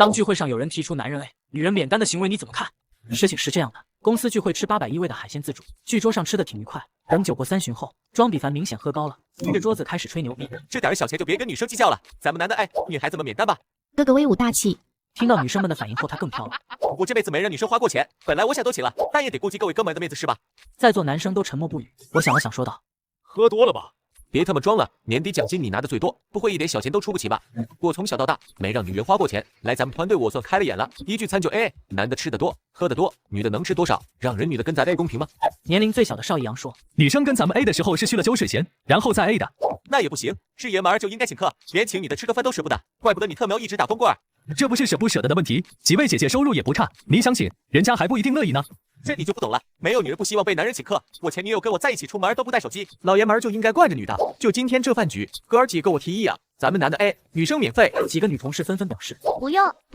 当聚会上有人提出男人 A 女人免单的行为，你怎么看？事情是这样的，公司聚会吃810位的海鲜自助，剧桌上吃的挺愉快。等酒过3巡后，庄比凡明显喝高了，对着桌子开始吹牛逼。这点小钱就别跟女生计较了，咱们男的爱，女孩子们免单吧。哥哥威武大气。听到女生们的反应后，他更飘了。我这辈子没让女生花过钱，本来我想都请了，但也得顾及各位哥们的面子是吧？在座男生都沉默不语。我想了想，说道：喝多了吧？别他妈装了，年底奖金你拿的最多，不会一点小钱都出不起吧？我从小到大没让女人花过钱，来咱们团队我算开了眼了，一聚餐就 AA，男的吃得多，喝得多，女的能吃多少？让人女的跟咱 A 公平吗？年龄最小的邵逸阳说：女生跟咱们 A 的时候是去了酒水钱，然后再 A 的。那也不行，是爷们儿就应该请客，连请你的吃个饭都舍不得，怪不得你特喵一直打光棍儿。这不是舍不舍得的问题，几位姐姐收入也不差，你想请，人家还不一定乐意呢。这你就不懂了，没有女人不希望被男人请客。我前女友跟我在一起出门都不带手机，老爷们儿就应该惯着女的。就今天这饭局，哥儿几个我提议啊，咱们男的 A， 女生免费。几个女同事纷纷表示不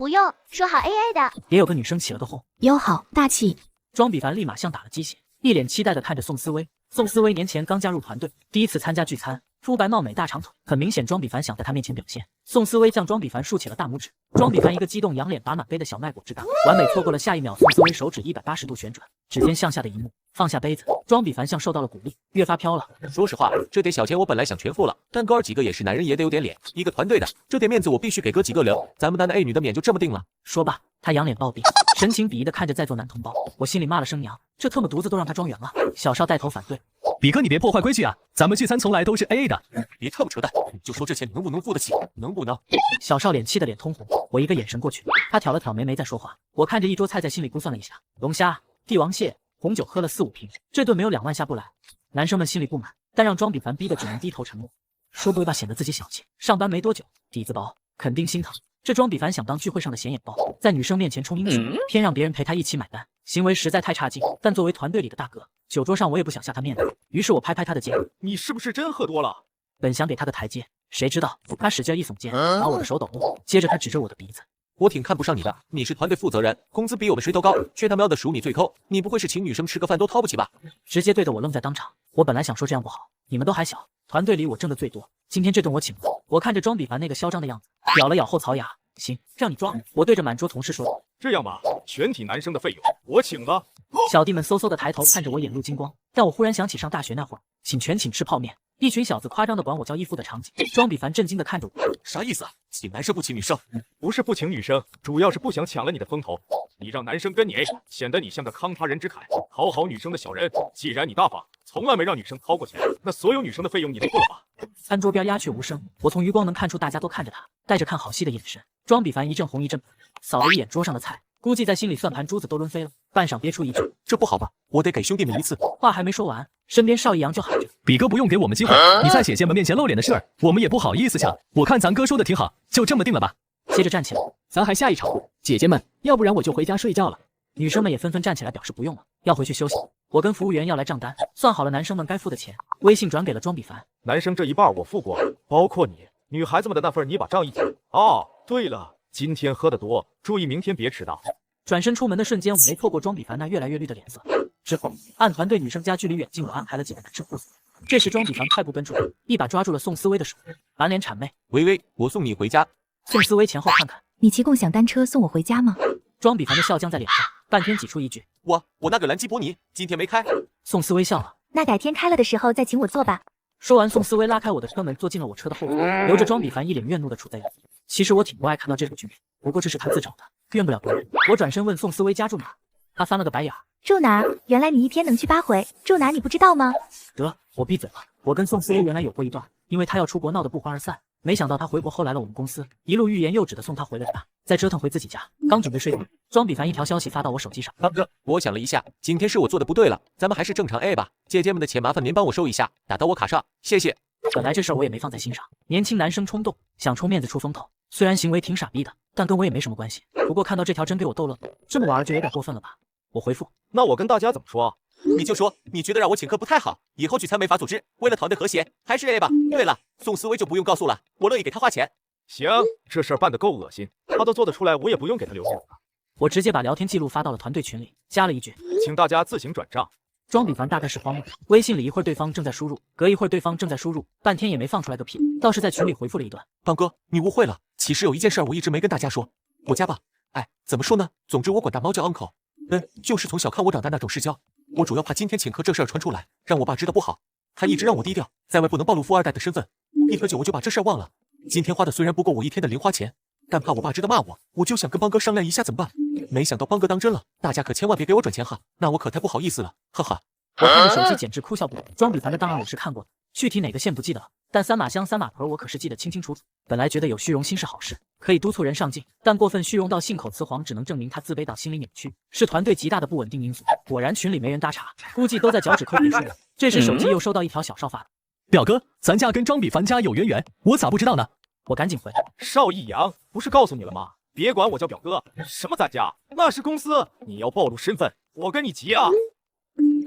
用，说好 AA 的。也有个女生起了个哄，友好大气。庄比凡立马像打了鸡血，一脸期待地看着宋思薇。宋思薇年前刚加入团队，第一次参加聚餐，肤白貌美大长腿，很明显庄比凡想在她面前表现。宋思薇向庄比凡竖起了大拇指，庄比凡一个激动，仰脸把满杯的小麦果汁干，完美错过了下一秒宋思薇手指180度旋转，指尖向下的一幕。放下杯子，庄比凡像受到了鼓励，越发飘了。说实话，这点小钱我本来想全付了，但哥儿几个也是男人，也得有点脸，一个团队的，这点面子我必须给哥几个留。咱们男的 A 女的免就这么定了。说罢，他仰脸暴毙，神情鄙夷地看着在座男同胞。我心里骂了声娘，这特么犊子都让他装圆了。小邵带头反对。比哥，你别破坏规矩啊！咱们聚餐从来都是 AA 的。别特么扯淡，就说这钱能不能付得起？能不能？小邵脸气得脸通红，我一个眼神过去，他挑了挑眉没再说话。我看着一桌菜，在心里估算了一下，龙虾、帝王蟹、红酒喝了4、5瓶，这顿没有2万下不来。男生们心里不满，但让庄比凡逼得只能低头沉默。说不会吧，显得自己小气。上班没多久，底子薄，肯定心疼。这庄比凡想当聚会上的显眼包，在女生面前充英雄，偏让别人陪他一起买单，行为实在太差劲。但作为团队里的大哥，酒桌上我也不想下他面子，于是我拍拍他的肩，你是不是真喝多了？本想给他个台阶，谁知道他使劲一耸肩，把我的手抖动，接着他指着我的鼻子。我挺看不上你的，你是团队负责人，工资比我们谁都高，却他喵的数你最抠，你不会是请女生吃个饭都掏不起吧？直接对着我愣在当场。我本来想说这样不好，你们都还小，团队里我挣的最多，今天这顿我请了。我看着庄比凡那个嚣张的样子，咬了咬后槽牙。行，让你装。我对着满桌同事说：这样吧，全体男生的费用我请了。小弟们嗖嗖的抬头看着我，眼露金光。但我忽然想起上大学那会儿，请全寝吃泡面，一群小子夸张的管我叫义父的场景。庄比凡震惊的看着我，啥意思啊？请男生不请女生？不是不请女生，主要是不想抢了你的风头。你让男生跟你 A， 显得你像个慷他人之慨，讨好女生的小人。既然你大方，从来没让女生掏过钱，那所有女生的费用你都付了吧？餐桌边鸦雀无声，我从余光能看出大家都看着他，带着看好戏的眼神。庄比凡一阵红一阵白，扫了一眼桌上的菜，估计在心里算盘珠子都抡飞了，半晌憋出一句：这不好吧，我得给兄弟们一次。话还没说完，身边邵逸阳就喊着：比哥不用给我们机会，你在姐姐们面前露脸的事儿，我们也不好意思抢。我看咱哥说的挺好，就这么定了吧。接着站起来，咱还下一场，姐姐们，要不然我就回家睡觉了。女生们也纷纷站起来表示不用了，要回去休息。我跟服务员要来账单，算好了男生们该付的钱，微信转给了庄比凡。男生这一半我付过，包括你，女孩子们的那份你把账一结。哦，对了，今天喝得多，注意明天别迟到。转身出门的瞬间，我没错过庄比凡那越来越绿的脸色。之后，按团队女生家距离远近，我安排了几个男生护送。这时，庄比凡快步奔出来，一把抓住了宋思薇的手，满脸谄媚：微微，我送你回家。宋思薇前后看看，你骑共享单车送我回家吗？庄比凡的笑僵在脸上，半天挤出一句：我那个兰基伯尼今天没开。宋思薇笑了，那改天开了的时候再请我坐吧。说完，宋思薇拉开我的车门，坐进了我车的后座，留着庄比凡一脸怨怒的杵在原地。其实我挺不爱看到这种局面，不过这是他自找的，怨不了别人。我转身问宋思薇家住哪，他翻了个白眼。住哪？原来你一天能去8回，住哪你不知道吗？得，我闭嘴了。我跟宋思薇原来有过一段，因为他要出国闹得不欢而散。没想到他回国后来了我们公司，一路欲言又止的送他回了家，再折腾回自己家。刚准备睡觉，庄比凡一条消息发到我手机上：大哥，我想了一下，今天是我做的不对了，咱们还是正常 A 吧。姐姐们的钱麻烦您帮我收一下，打到我卡上，谢谢。本来这事儿我也没放在心上，年轻男生冲动，想充面子出风头，虽然行为挺傻逼的，但跟我也没什么关系。不过看到这条真给我逗乐，这么玩就有点过分了吧？我回复：那我跟大家怎么说？你就说你觉得让我请客不太好，以后聚餐没法组织，为了团队和谐，还是 A 吧。对了，宋思薇就不用告诉了，我乐意给他花钱。行，这事儿办得够恶心，他都做得出来，我也不用给他留面子了。我直接把聊天记录发到了团队群里，加了一句：请大家自行转账。庄比凡大概是慌了，微信里一会儿对方正在输入，隔一会儿对方正在输入，半天也没放出来个屁，倒是在群里回复了一段：棒哥，你误会了，其实有一件事我一直没跟大家说。我家吧，哎，怎么说呢？总之我管大猫叫 uncle。就是从小看我长大那种世交。我主要怕今天请客这事儿传出来，让我爸知道不好。他一直让我低调，在外不能暴露富二代的身份。一喝酒我就把这事儿忘了。今天花的虽然不够我一天的零花钱，但怕我爸知道骂我就想跟邦哥商量一下怎么办。没想到邦哥当真了，大家可千万别给我转钱哈，那我可太不好意思了，哈哈。我看着手机简直哭笑不得。装比凡的档案我是看过的，具体哪个县不记得了，但三马乡三马婆我可是记得清清楚楚。本来觉得有虚荣心是好事，可以督促人上进，但过分虚荣到信口雌黄，只能证明他自卑到心理扭曲，是团队极大的不稳定因素。果然群里没人搭茬，估计都在脚趾抠别墅了。这时手机又收到一条小少发的，表哥，咱家跟庄比凡家有渊源，我咋不知道呢？我赶紧回，邵逸阳，不是告诉你了吗？别管我叫表哥，什么咱家，那是公司，你要暴露身份，我跟你急啊！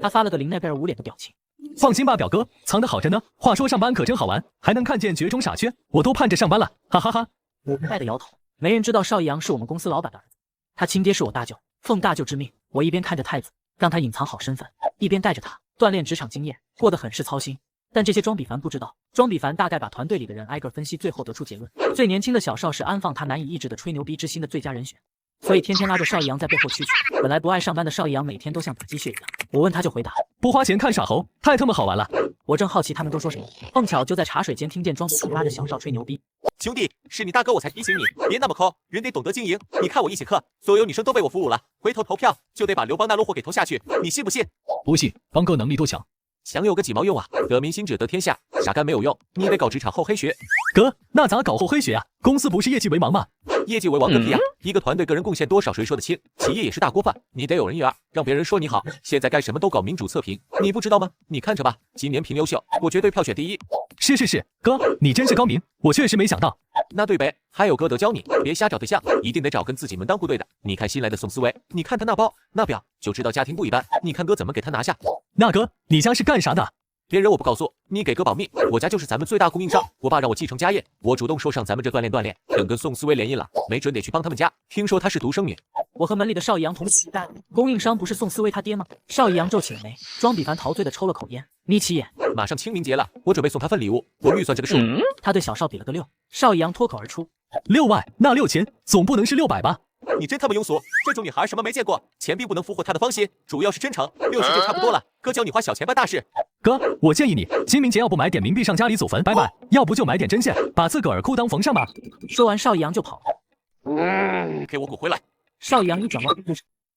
他发了个林奈贝尔捂脸的表情。放心吧，表哥，藏得好着呢。话说上班可真好玩，还能看见绝中傻缺，我都盼着上班了，哈哈哈。我无奈的摇头，没人知道邵逸阳是我们公司老板的儿子，他亲爹是我大舅，奉大舅之命，我一边看着太子，让他隐藏好身份，一边带着他锻炼职场经验，过得很是操心。但这些庄比凡不知道，庄比凡大概把团队里的人挨个分析，最后得出结论：最年轻的小邵是安放他难以抑制的吹牛逼之心的最佳人选，所以天天拉着邵逸阳在背后蛐蛐。本来不爱上班的邵逸阳每天都像打鸡血一样，我问他就回答：不花钱看耍猴，太他妈好玩了。我正好奇他们都说什么，碰巧就在茶水间听见庄比凡拉着小邵吹牛逼。兄弟，是你大哥我才提醒你，别那么抠，人得懂得经营。你看我一请客，所有女生都被我俘虏了，回头投票就得把刘邦那落货给投下去，你信不信？不信，邦哥能力多强？强有个几毛用啊！得民心者得天下，傻干没有用，你得搞职场厚黑学。哥，那咋搞厚黑学啊？公司不是业绩为王吗？业绩为王个屁啊！一个团队个人贡献多少谁说得清？企业也是大锅饭，你得有人缘，让别人说你好。现在干什么都搞民主测评，你不知道吗？你看着吧，今年评优秀，我绝对票选第一。是，哥，你真是高明，我确实没想到。那对呗，还有哥得教你，别瞎找对象，一定得找跟自己门当户对的。你看新来的宋思维，你看他那包那表，就知道家庭不一般。你看哥怎么给他拿下？那哥，你家是干啥的？别人我不告诉，你给哥保密。我家就是咱们最大供应商，我爸让我继承家业，我主动说上咱们这锻炼，等跟宋思维联姻了，没准得去帮他们家。听说她是独生女。我和门里的邵逸阳同时代，供应商不是宋思维他爹吗？邵逸阳皱起了眉，庄比凡陶醉的抽了口烟，眯起眼。马上清明节了，我准备送他份礼物，我预算这个数。他对小邵比了个6，邵逸阳脱口而出6万，那6000总不能是600吧？你真他妈庸俗，这种女孩什么没见过？钱并不能俘获她的芳心，主要是真诚。60就差不多了，哥教你花小钱办大事。哥，我建议你清明节要不买点冥币上家里祖坟拜拜，要不就买点针线，把自个儿裤裆缝上吧。说完，邵逸阳就跑了。给我滚回来！邵逸阳一转弯，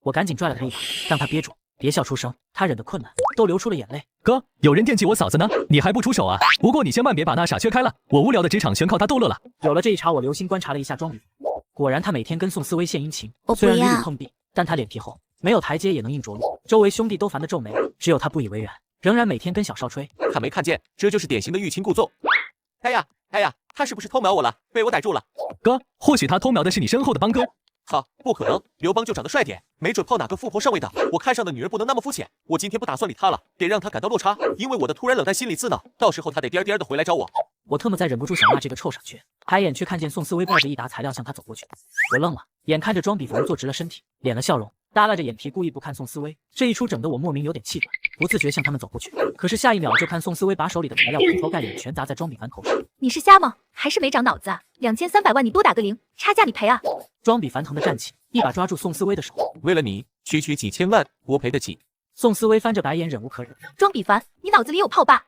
我赶紧拽了他一把，让他憋住，别笑出声。他忍得困难，都流出了眼泪。哥，有人惦记我嫂子呢，你还不出手啊？不过你千万别把那傻缺开了，我无聊的职场全靠他逗乐了。有了这一茬，我留心观察了一下庄比凡，果然他每天跟宋思维献殷勤，我虽然屡不要屡碰壁，但他脸皮厚，没有台阶也能硬着陆。周围兄弟都烦得皱眉，只有他不以为然，仍然每天跟小邵吹。看没看见？这就是典型的欲擒故纵。哎呀，他是不是偷瞄我了？被我逮住了。哥，或许他偷瞄的是你身后的邦哥。好，不可能，刘邦就长得帅点，没准泡哪个富婆上位的。我看上的女人不能那么肤浅，我今天不打算理他了，得让他感到落差，因为我的突然冷淡心里自恼，到时候他得颠颠的回来找我。我特么再忍不住想骂这个臭傻缺，抬眼却看见宋思维抱着一沓材料向他走过去，我愣了，眼看着庄比凡坐直了身体，敛了笑容，耷拉着眼皮故意不看宋思维，这一出整得我莫名有点气愤，不自觉向他们走过去，可是下一秒就看宋思维把手里的材料劈头盖脸全砸在庄比凡头上。你是瞎吗？还是没长脑子啊？2300万你多打个0，差价你赔啊！庄比凡疼得站起，一把抓住宋思维的手。为了你，区几千万，我赔得起。宋思维翻着白眼，忍无可忍。庄比凡，你脑子里有泡吧？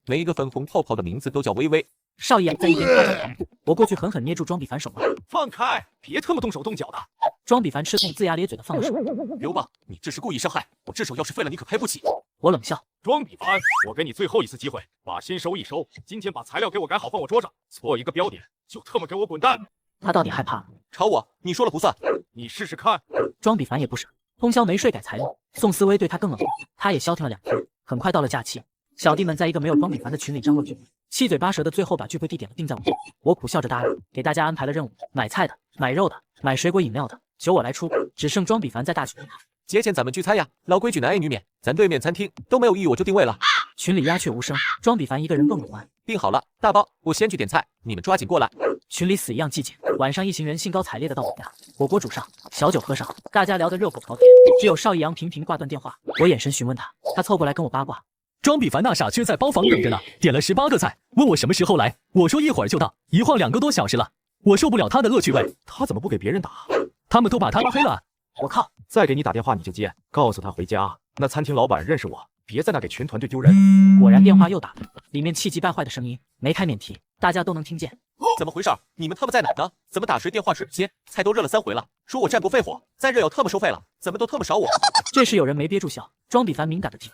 每一个粉红泡泡的名字都叫微微。邵逸阳在一边夸张狂步，我过去狠狠捏住庄比凡手腕，放开，别他妈动手动脚的！庄比凡吃痛，龇牙咧嘴的放了手。刘邦，你这是故意伤害我，这手要是废了，你可赔不起。我冷笑，庄比凡，我给你最后一次机会，把心收一收，今天把材料给我改好，放我桌上，错一个标点就他妈给我滚蛋！他到底害怕？吵我，你说了不算。你试试看。庄比凡也不傻，通宵没睡改材料。宋思维对他更冷漠，他也消停了2天。很快到了假期，小弟们在一个没有庄比凡的群里张罗聚会，七嘴八舌的，最后把聚会地点定在我这。我苦笑着答应，给大家安排了任务：买菜的、买肉的、买水果饮料的，酒我来出，只剩庄比凡在大群里。节前咱们聚餐呀，老规矩男 A 女免，咱对面餐厅都没有异议，我就定位了。群里鸦雀无声，庄比凡一个人更不安。定好了，大包，我先去点菜，你们抓紧过来。群里死一样寂静。晚上一行人兴高采烈的到我家，火锅煮上，小酒喝上，大家聊得热火朝天。只有邵逸阳频频挂断电话，我眼神询问他，他凑过来跟我八卦。庄比凡那傻缺在包房等着呢，点了18个菜，问我什么时候来，我说一会儿就到，一晃2个多小时了。我受不了他的恶趣味。他怎么不给别人打？他们都把他拉黑了。我靠！再给你打电话你就接，告诉他回家。那餐厅老板认识我，别在那给全团队丢人。果然电话又打了，里面气急败坏的声音，没开免提，大家都能听见。怎么回事？你们特么在哪呢？怎么打谁电话谁不接？菜都热了3回了，说我战不费火，再热要特么收费了，怎么都特么少我？这时有人没憋住笑，庄比凡敏感的听。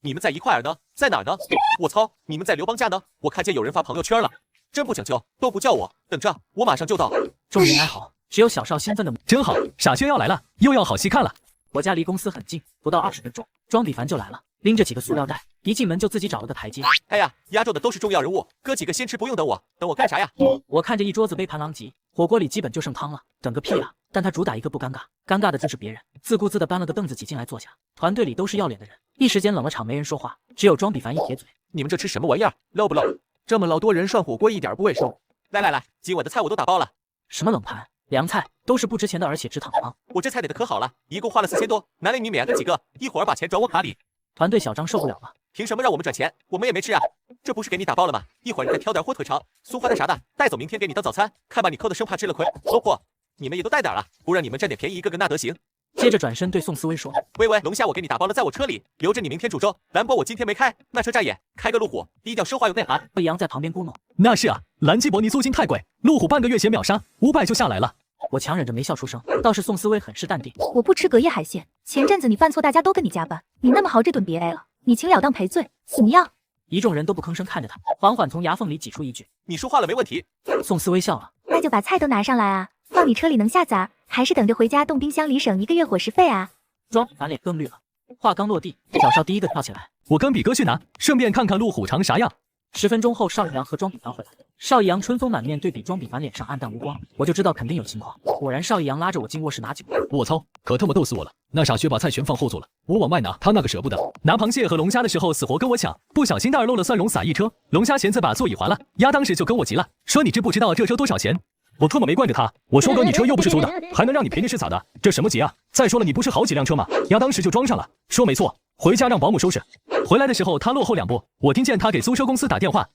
你们在一块儿呢？在哪儿呢？我操！你们在刘邦家呢？我看见有人发朋友圈了，真不讲究，都不叫我，等着，我马上就到。众人哀嚎，只有小少兴奋的真好，傻炫要来了，又要好戏看了。我家离公司很近，不到20分钟，庄比凡就来了，拎着几个塑料袋，一进门就自己找了个台阶。哎呀，压轴的都是重要人物，哥几个先吃不用等我，等我干啥呀？我看着一桌子杯盘狼藉，火锅里基本就剩汤了，等个屁啊！但他主打一个不尴尬，尴尬的就是别人自顾自地搬了个凳子挤进来坐下。团队里都是要脸的人，一时间冷了场，没人说话，只有庄比凡一撇嘴：“你们这吃什么玩意儿？漏不漏？这么老多人涮火锅，一点不卫生。来，今晚的菜我都打包了。什么冷盘、凉菜，都是不值钱的，而且只躺汤。我这菜得的可好了，一共花了4000多，男里女免了几个，一会儿把钱转我卡里。团队小张受不了了，凭什么让我们转钱？我们也没吃啊，这不是给你打包了吗？一会儿你再挑点火腿肠、松花蛋啥的带走，明天给你当早餐。看把你抠的生怕吃了亏，老婆，你们也都带点了，不让你们占点便宜，一个个那德行。”接着转身对宋思威说：“喂，龙虾我给你打包了，在我车里，留着你明天煮粥。兰博我今天没开，那车站也开个路虎，低调奢华有内涵。”易阳在旁边咕哝：“那是啊，兰基伯尼租金太贵，路虎半个月前秒杀500就下来了。”我强忍着没笑出声，倒是宋思威很是淡定：“我不吃隔夜海鲜，前阵子你犯错，大家都跟你加班，你那么豪，这顿别 A 了，你请了当赔罪，死你要！”一众人都不吭声看着他，缓缓从牙缝里挤出一句：“你说话了没问题。”宋思威笑了：“那就把菜都拿上来啊，放你车里能下崽，还是等着回家冻冰箱里省1个月伙食费啊？”庄比凡脸更绿了。话刚落地，小少第一个跳起来：“我跟比哥去拿，顺便看看路虎长啥样。”10分钟后，邵逸阳和庄比凡回来。邵逸阳春风满面，对比庄比凡脸上暗淡无光，我就知道肯定有情况。果然，邵逸阳拉着我进卧室拿酒。我操，可他妈逗死我了！那傻缺把菜全放后座了，我往外拿，他那个舍不得。拿螃蟹和龙虾的时候，死活跟我抢，不小心袋漏了蒜蓉撒一车，龙虾钳子把座椅划了，丫当时就跟我急了，说你知不知道这车多少钱？我特么没惯着他，我说哥你车又不是租的，还能让你便宜是咋的？这什么节啊？再说了你不是好几辆车吗？丫当时就装上了，说没错，回家让保姆收拾。回来的时候他落后2步，我听见他给租车公司打电话，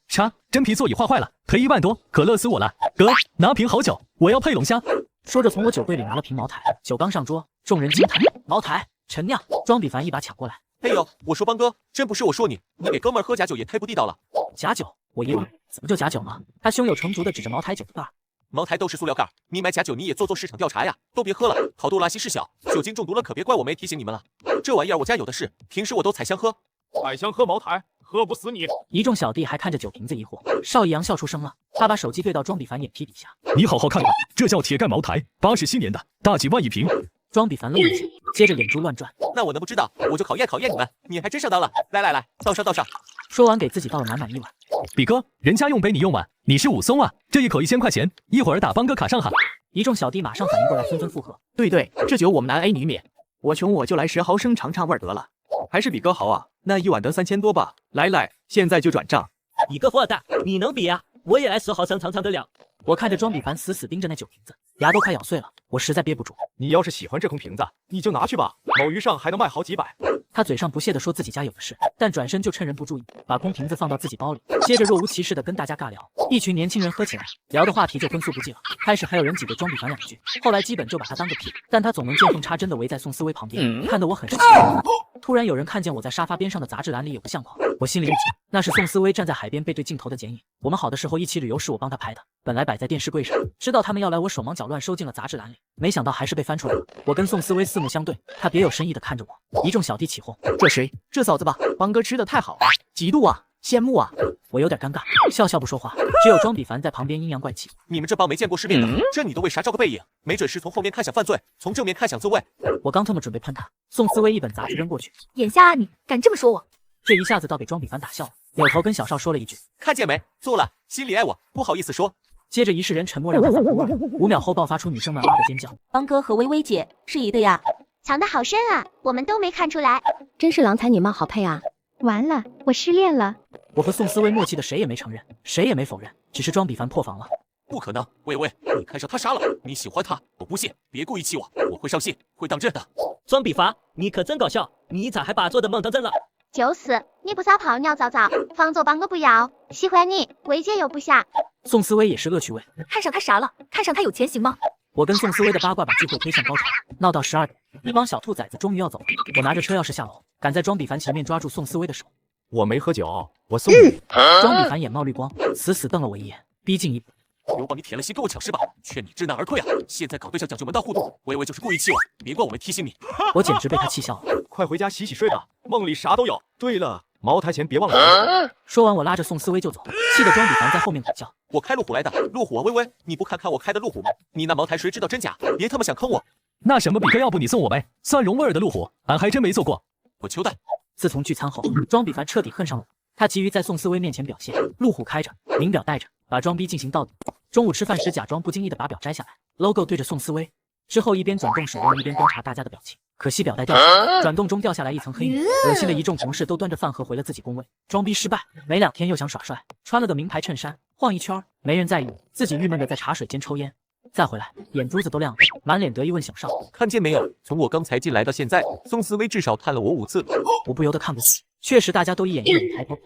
真皮座椅划坏了，赔1万多，可乐死我了。哥，拿瓶好酒，我要配龙虾。说着从我酒柜里拿了瓶茅台，酒刚上桌，众人惊叹：茅台陈酿！庄比凡一把抢过来：“哎呦，我说邦哥，真不是我说你，你给哥们儿喝假酒也太不地道了。”假酒？我一愣，怎么就假酒了？他胸有成竹地指着茅台酒的盖儿。茅台都是塑料盖，你买假酒你也做市场调查呀，都别喝了，好多拉稀事小，酒精中毒了可别怪我没提醒你们了。这玩意儿我家有的是，平时我都采香喝。采香喝茅台，喝不死你。一众小弟还看着酒瓶子疑惑，邵逸阳笑出声了，他把手机对到庄比凡眼皮底下：“你好好看看，这叫铁盖茅台，87年的，大几万一瓶。”庄比凡愣了一下，接着眼珠乱转：“那我能不知道？我就考验你们，你还真上当了。来，倒上。”说完给自己倒了满满一碗。比哥，人家用杯你用碗，你是武松啊？这一口1000块钱，一会儿打邦哥卡上哈。一众小弟马上反应过来，纷纷附和：“对，这酒我们男 A 女免，我穷我就来10毫升尝尝味儿得了。还是比哥豪啊，那一碗得3000多吧？来，现在就转账。”你个富二代，你能比啊？我也来10毫升尝尝得了。我看着庄比凡死死盯着那酒瓶子，牙都快咬碎了，我实在憋不住。你要是喜欢这空瓶子，你就拿去吧，某鱼上还能卖好几百。他嘴上不屑地说自己家有的是，但转身就趁人不注意，把空瓶子放到自己包里，接着若无其事地跟大家尬聊。一群年轻人喝起来，聊的话题就荤素不忌了。开始还有人挤兑庄比凡2句，后来基本就把他当个屁，但他总能见缝插针地围在宋思威旁边，看得我很是奇怪。突然有人看见我在沙发边上的杂志栏里有个相框，我心里一紧，那是宋思威站在海边背对镜头的剪影。我们好的时候一起旅游是我帮他拍的，本来摆在电视柜上，知道他们要来，我手忙脚乱收进了杂志栏里，没想到还是被翻出来了。我跟宋思威四目相对，他别有深意地看着我。一众小弟起哄：“这谁？这嫂子吧？邦哥吃的太好了，嫉妒啊，羡慕啊！”我有点尴尬，笑不说话，只有庄比凡在旁边阴阳怪气：“你们这帮没见过世面的，这你都为啥照个背影？没准是从后面看想犯罪，从正面看想自卫。”我刚他妈准备喷他，宋思威一本杂志扔过去：“眼瞎啊你，敢这么说我？”这一下子倒给庄比凡打笑了，扭头跟小少说了一句：“看见没？做了，心里爱我，不好意思说。”接着一世人沉默，让他反应过来，5秒后爆发出女生们啊的尖叫。邦哥和薇薇姐是一对呀，藏得好深啊，我们都没看出来。真是郎才女貌，好配啊！完了，我失恋了。我和宋思威默契的谁也没承认，谁也没否认，只是庄比凡破防了。不可能，薇薇，你看上他啥了？你喜欢他？我不信，别故意气我，我会上信，会当真的。庄比凡，你可真搞笑，你咋还把做的梦当真了？就是，你不撒泡尿早早，放走邦哥不要，喜欢你，薇姐又不下。宋思薇也是恶趣味，看上他啥了？看上他有钱行吗？我跟宋思薇的八卦把聚会推向高潮，闹到12点，一帮小兔崽子终于要走了。我拿着车钥匙下楼，赶在庄比凡前面抓住宋思薇的手。我没喝酒，我送你。庄比凡眼冒绿光，死死瞪了我一眼，逼近一步。有帮你舔了心跟我抢是吧？劝你知难而退啊！现在搞对象讲究门当户对，微微就是故意气我，别怪我没提醒你。我简直被他气笑了。快回家洗洗睡吧，梦里啥都有。对了，茅台前别忘了。说完，我拉着宋思薇就走，气得庄比凡在后面苦笑。我开路虎来的，路虎啊，微微，你不看看我开的路虎吗？你那茅台谁知道真假？别他妈想坑我！那什么，比哥，要不你送我呗？蒜蓉味儿的路虎，俺还真没做过。我求蛋。自从聚餐后，庄比凡彻底恨上了我。他急于在宋思薇面前表现，路虎开着，名表带着，把装逼进行到底。中午吃饭时，假装不经意的把表摘下来 ，logo 对着宋思薇，之后一边转动手腕，一边观察大家的表情。可惜表带掉下，转动中掉下来一层黑云，恶心的一众同事都端着饭盒回了自己工位。装逼失败，没2天又想耍帅，穿了个名牌衬衫，晃一圈，没人在意，自己郁闷的在茶水间抽烟。再回来，眼珠子都亮了，满脸得意问小少：“看见没有？从我刚才进来到现在，宋思薇至少看了我5次。”我不由得看不起。确实，大家都一眼一眼抬头，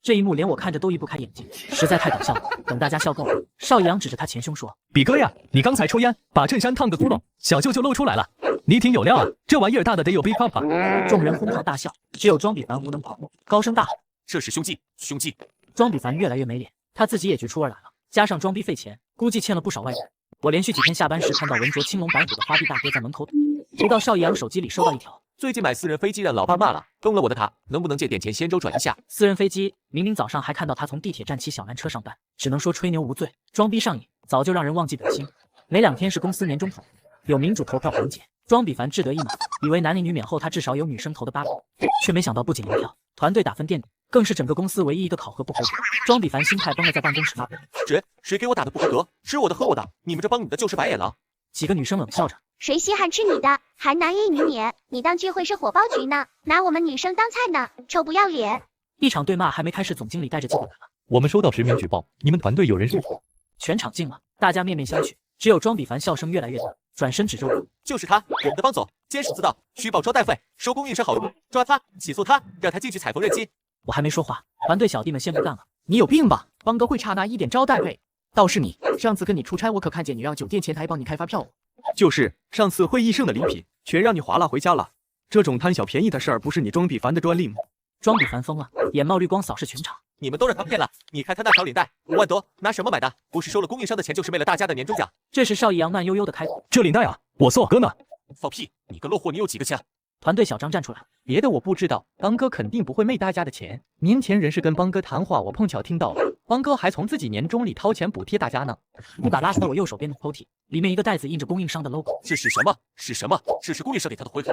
这一幕连我看着都移不开眼睛，实在太搞笑了。等大家笑够了，邵一阳指着他前胸说：“比哥呀，你刚才抽烟，把衬衫烫个窟窿，小舅舅露出来了。你挺有料啊，这玩意儿大的得有 Big Papa。”众人哄堂大笑，只有庄比凡无能跑步，高声大喊：“这是凶器，凶器！”庄比凡越来越没脸，他自己也觉出味来了，加上装逼费钱，估计欠了不少外人。我连续几天下班时看到纹着青龙白虎的花臂大哥在门口等，直到邵一阳手机里收到一条。最近买私人飞机让老爸骂了，崩了我的塔，能不能借点钱先周转一下？私人飞机，明明早上还看到他从地铁站骑小蓝车上班，只能说吹牛无罪，装逼上瘾，早就让人忘记本心。没2天是公司年终考核，有民主投票环节，庄比凡志得意满，以为男女免后他至少有女生投的8票，却没想到不仅联票，团队打分垫底，更是整个公司唯一一个考核不合格。庄比凡心态崩了，在办公室发表：谁给我打的不合格？吃我的喝我的，你们这帮女的就是白眼狼。几个女生冷笑着。谁稀罕吃你的，还男一女免？你当聚会是火爆局呢，拿我们女生当菜呢，臭不要脸！一场对骂还没开始，总经理带着记者来了。我们收到10名举报，你们团队有人受挫。全场静了，大家面面相觑，只有庄比凡笑声越来越大，转身指着我：“就是他，我们的帮总，监视自盗，虚报招待费，收供应商好处，抓他，起诉他，让他进去踩缝纫机。”我还没说话，团队小弟们先不干了。你有病吧？邦哥会差那一点招待费？倒是你，上次跟你出差，我可看见你让酒店前台帮你开发票。就是上次会议剩的礼品，全让你划拉回家了。这种贪小便宜的事儿，不是你庄比凡的专利吗？庄比凡疯了，眼冒绿光，扫视全场。你们都让他骗了！你看他那条领带5万多，拿什么买的？不是收了供应商的钱，就是昧了大家的年终奖。这时邵一阳慢悠悠的开口：“这领带啊，我送哥呢。”放屁！你个落货，你有几个钱？团队小张站出来：“别的我不知道，邦哥肯定不会昧大家的钱。年前人事跟邦哥谈话，我碰巧听到了，邦哥还从自己年终里掏钱补贴大家呢。”一把拉开我右手边的抽屉，里面一个袋子印着供应商的 logo。这是什么？是什么？这是供应商给他的回扣。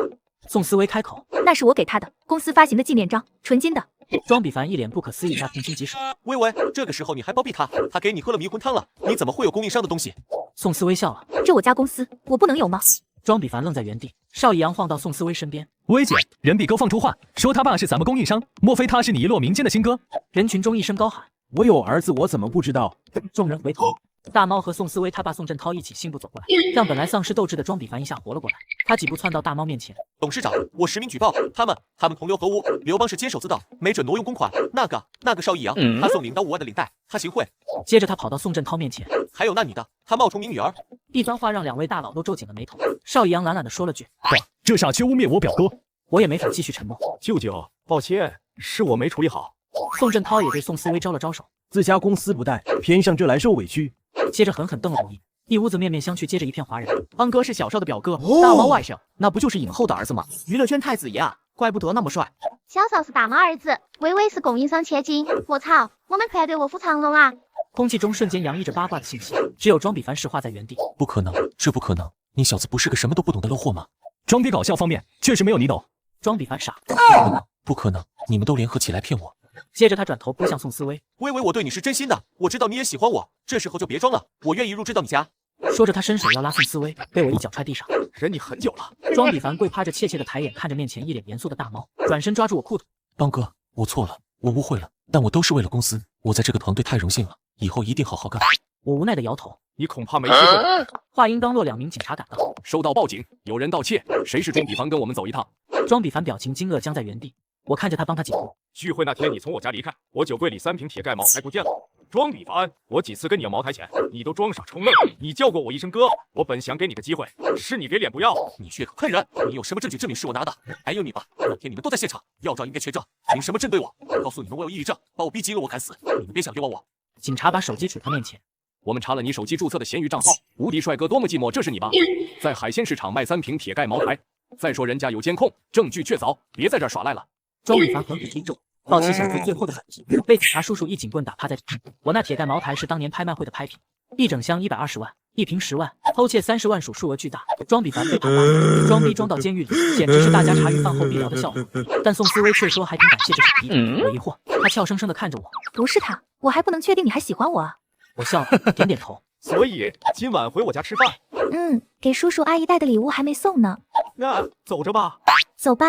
宋思薇开口：“那是我给他的，公司发行的纪念章，纯金的。”庄比凡一脸不可思议加平心棘手：“微微，这个时候你还包庇他？他给你喝了迷魂汤了，你怎么会有供应商的东西？”宋思薇笑了：“这我家公司，我不能有吗？”庄比凡愣在原地，邵一阳晃到宋思薇身边：“薇姐，人比哥放出话，说他爸是咱们供应商，莫非他是你一落民间的新哥？”人群中一声高喊：“我有儿子，我怎么不知道？”众人回头，大猫和宋思薇他爸宋振涛一起信步走过来，让本来丧失斗志的庄比凡一下活了过来。他几步窜到大猫面前：“董事长，我实名举报，他们同流合污，刘邦是监守自盗，没准挪用公款。那个邵一阳，他送领到5万的领带，他行贿。”接着他跑到宋振涛面前：“还有那女的，她冒充你女儿。”一番话让2位大佬都皱紧了眉头。邵一阳懒懒地说了句：“爸，这傻缺污蔑我表哥。”我也没法继续沉默。舅舅，抱歉，是我没处理好。宋振涛也对宋思薇招了招手：“自家公司不带，偏向这来受委屈。”接着狠狠瞪了我一眼。一屋子面面相觑，接着一片哗然。邦哥是小少的表哥，大猫外甥，那不就是影后的儿子吗？娱乐圈太子爷啊，怪不得那么帅。小嫂是大猫儿子，微微是供应商千金。我操，我们团队卧虎藏龙啊！空气中瞬间洋溢着八卦的信息，只有庄比凡石化在原地。不可能，这不可能！你小子不是个什么都不懂的漏货吗？装逼搞笑方面确实没有你懂。庄比凡傻，不可能！你们都联合起来骗我！接着他转头扑向宋思薇：“微微，我对你是真心的，我知道你也喜欢我，这时候就别装了，我愿意入赘到你家。”说着，他伸手要拉宋思薇，被我一脚踹地上。忍你很久了。庄比凡跪趴着，怯怯的抬眼看着面前一脸严肃的大猫，转身抓住我裤腿：“邦哥，我错了，我误会了，但我都是为了公司，我在这个团队太荣幸了，以后一定好好干。”我无奈的摇头：“你恐怕没机会。”话音刚落，2名警察赶到，收到报警，有人盗窃，谁是庄比凡？跟我们走一趟。庄比凡表情惊愕，僵在原地。我看着他，帮他解惑。聚会那天，你从我家离开，我酒柜里3瓶铁盖茅台不见了。装比凡，我几次跟你要茅台钱，你都装傻充愣。你叫过我一声哥，我本想给你个机会，是你给脸不要。你血口喷人，你有什么证据证明是我拿的？还有你吧，那天你们都在现场，要账应该全账，凭什么针对我？告诉你们我有抑郁症，把我逼急了我敢死，你们别想冤枉我。警察把手机杵他面前。我们查了你手机注册的闲鱼账号，无敌帅哥多么寂寞，这是你吧？在海鲜市场卖3瓶铁盖茅台。再说人家有监控，证据确凿，别在这儿耍赖了。庄比凡狠狠听中，抱起小子最后的狠劲，被警察叔叔一警棍打趴在地。我那铁盖茅台是当年拍卖会的拍品，一整箱120万，一瓶10万，偷窃30万属数额巨大。庄比凡被打8年，装逼装到监狱里，简直是大家茶余饭后必聊的笑话。但宋思薇却说还挺感谢这场逼。我疑惑，她俏生生地看着我，不是他，我还不能确定你还喜欢我啊。我笑了，点点头。所以今晚回我家吃饭。给叔叔阿姨带的礼物还没送呢。那走着吧。走吧。